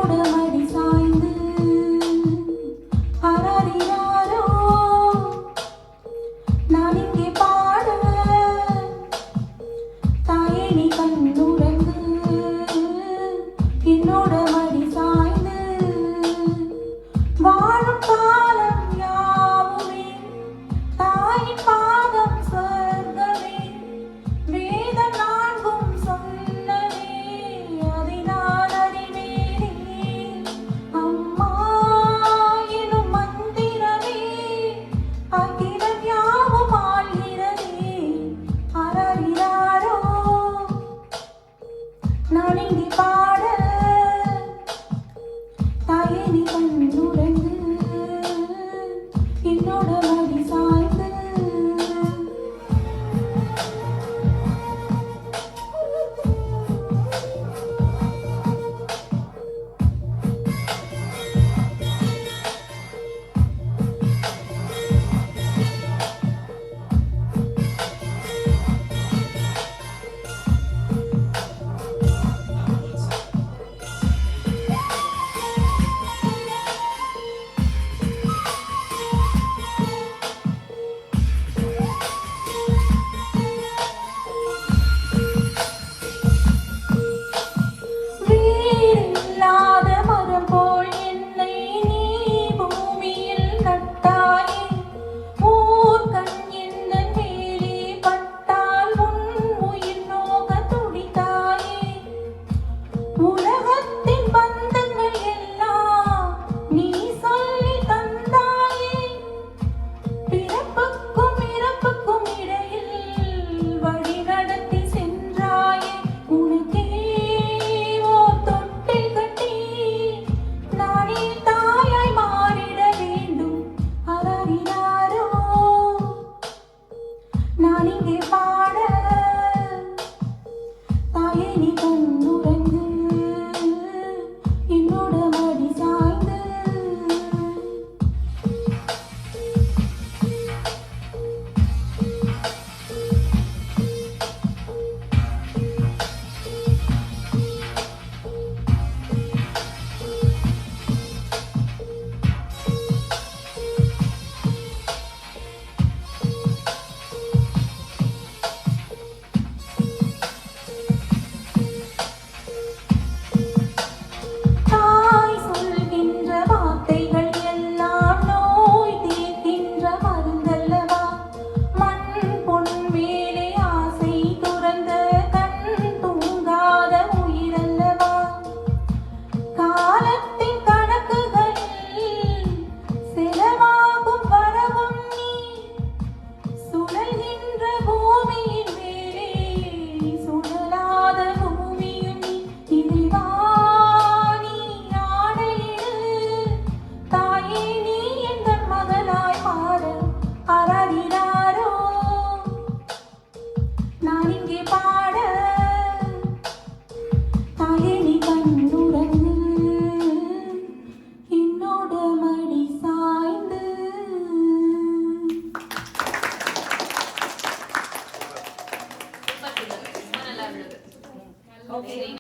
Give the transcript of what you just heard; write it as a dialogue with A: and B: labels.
A: என்னோட மடி சாய்ந்து அரறினாரோ நான் இங்கே பாட தாயே நீ கண்ணுறங்கு என்னோட மடி சாய்ந்து வாழும் காலம் யாவுமே தாயின் பாதம் சொர்க்கமே வேதம் நான்கும் சொன்னவே அதை நான் அறிவேனே அம்மா எனும் மந்திரமே அகிலம் யாவும் ஆள்கிறதே அரறினாரோ நான் இங்கே பாட தாயே நீ கண்ணுறங்கு என்னோட மடி சாய்ந்து வேரில்லாத மரம் போல் என்னை நீ பூமியில் நட்டாயே ஊர்க்கண் எந்தன் மேலே பட்டால் உன் உயிர் நோக துடித்தாயே உலகத்தின் பந்தங்கள் எல்லாம் நீ சொல்லி தந்தாயே பிறப்புக்கும் இறப்புக்கும் இடையில் வழி நடத்தி சென்றாயே உனக்கே ஓர் தொட்டில் கட்டி நானே தாயாய் மாறிட வேண்டும் அரறினாரோ நான் இங்கே பாட தாயே நீ கண்ணுறங்கு என்னோட மடி சாய்ந்து தாய் சொல்கின்ற வார்த்தைகள் எல்லாம் நோய் தீர்க்கின்ற மருந்தல்லவா மண் பொன் மேலே ஆசை துறந்த கண் தூங்காத உயிரல்லவா காலத்தில்